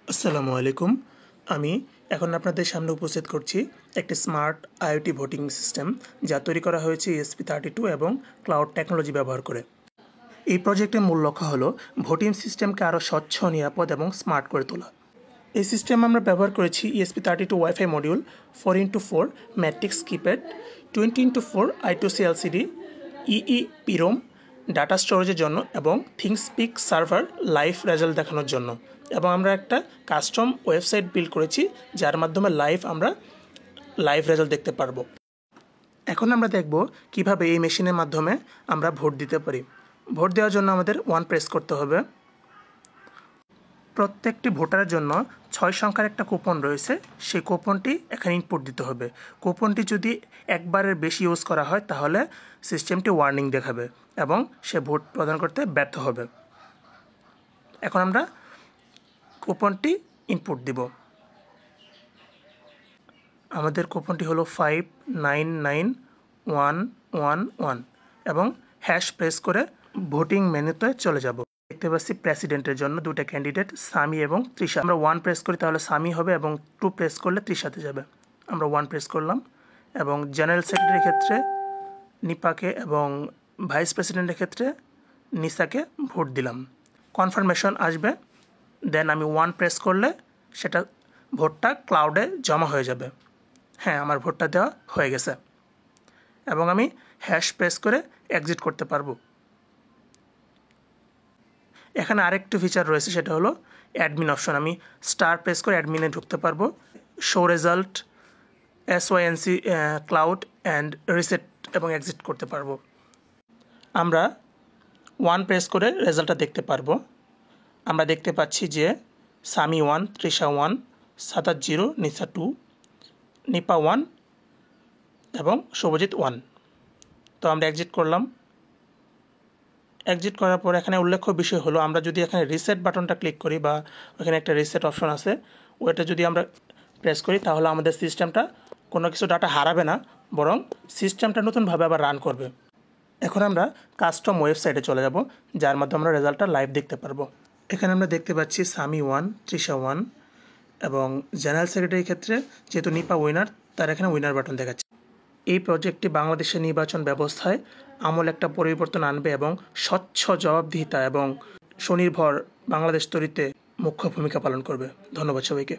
আসসালামু আলাইকুম। আমি এখন আপনাদের সামনে উপস্থিত করছি একটি স্মার্ট আইওটি ভোটিং সিস্টেম যা তৈরি করা হয়েছে ESP32 এবং ক্লাউড টেকনোলজি ব্যবহার করে। এই প্রজেক্টের মূল লক্ষ্য হলো ভোটিং সিস্টেমকে আরও স্বচ্ছ, নিরাপদ এবং স্মার্ট করে তোলা। এই সিস্টেম আমরা ব্যবহার করেছি ESP32 wifi module, 4x4 matrix keypad, 20x4 I2C LCD, EEPROM data স্টোরেজের জন্য এবং থিংসপিক সার্ভার লাইভ রেজাল্ট দেখানোর জন্য। এবং আমরা একটা কাস্টম ওয়েবসাইট বিল্ড করেছি যার মাধ্যমে আমরা লাইভ রেজাল্ট দেখতে পারবো। এখন আমরা দেখব কিভাবে এই মেশিনের মাধ্যমে আমরা ভোট দিতে পারি। ভোট দেওয়ার জন্য আমাদের 1 প্রেস করতে হবে। প্রত্যেকটি ভোটারের জন্য 6 সংখ্যার একটা কুপন রয়েছে, সেই কুপনটি এখানে ইনপুট দিতে হবে। কুপনটি যদি একবারের বেশি ইউজ করা হয় তাহলে সিস্টেমটি ওয়ার্নিং দেখাবে এবং সে ভোট প্রদান করতে ব্যর্থ হবে। এখন আমরা কুপনটি ইনপুট দিব। আমাদের কুপনটি হলো 599111 এবং হ্যাশ প্রেস করে ভোটিং মেনুতে চলে যাব। দেখতে পাচ্ছি প্রেসিডেন্টের জন্য 2টা ক্যান্ডিডেট, সামি এবং তৃষা। আমরা 1 প্রেস করি তাহলে সামি হবে এবং 2 প্রেস করলে তৃষাতে যাবে। আমরা 1 প্রেস করলাম এবং জেনারেল সেক্রেটারির ক্ষেত্রে নিপাকে এবং ভাইস প্রেসিডেন্টের ক্ষেত্রে নিসাকে ভোট দিলাম। কনফার্মেশন আসবে, দেন আমি 1 প্রেস করলে সেটা ভোটটা ক্লাউডে জমা হয়ে যাবে। হ্যাঁ, আমার ভোটটা দেওয়া হয়ে গেছে এবং আমি হ্যাশ প্রেস করে এক্সিট করতে পারবো। এখানে আরেকটি ফিচার রয়েছে, সেটা হলো অ্যাডমিন অপশন। আমি স্টার প্রেস করে অ্যাডমিনে ঢুকতে পারবো। Show result, SYNC cloud and reset এবং এক্সিট করতে পারবো। আমরা 1 প্রেস করে রেজাল্টটা দেখতে পারবো। আমরা দেখতে পাচ্ছি যে সামি 1, তৃষা 1, সাতাত 0, নিসা 2, নিপা 1 এবং শুভজিৎ 1। তো আমরা এক্সিট করলাম। এক্সিট করার পর এখানে উল্লেখ্য বিষয় হলো, আমরা যদি এখানে রিসেট বাটনটা ক্লিক করি বা ওখানে একটা রিসেট অপশন আছে, ওইটা যদি আমরা প্রেস করি তাহলে আমাদের সিস্টেমটা কোনো কিছু ডাটা হারাবে না, বরং সিস্টেমটা নতুনভাবে আবার রান করবে। এখন আমরা কাস্টম ওয়েবসাইটে চলে যাব, যার মাধ্যমে আমরা রেজাল্টটা লাইভ দেখতে পারবো। এখানে আমরা দেখতে পাচ্ছি সামি 1, তৃষা 1 এবং জেনারেল সেক্রেটারির ক্ষেত্রে যেহেতু নিপা উইনার, তার এখানে উইনার বাটন দেখাচ্ছে। এই প্রজেক্টটি বাংলাদেশের নির্বাচন ব্যবস্থায় আমূল একটা পরিবর্তন আনবে এবং স্বচ্ছ, জবাবদিহিতা এবং স্বনির্ভর বাংলাদেশ তৈরিতে মুখ্য ভূমিকা পালন করবে। ধন্যবাদ সবাইকে।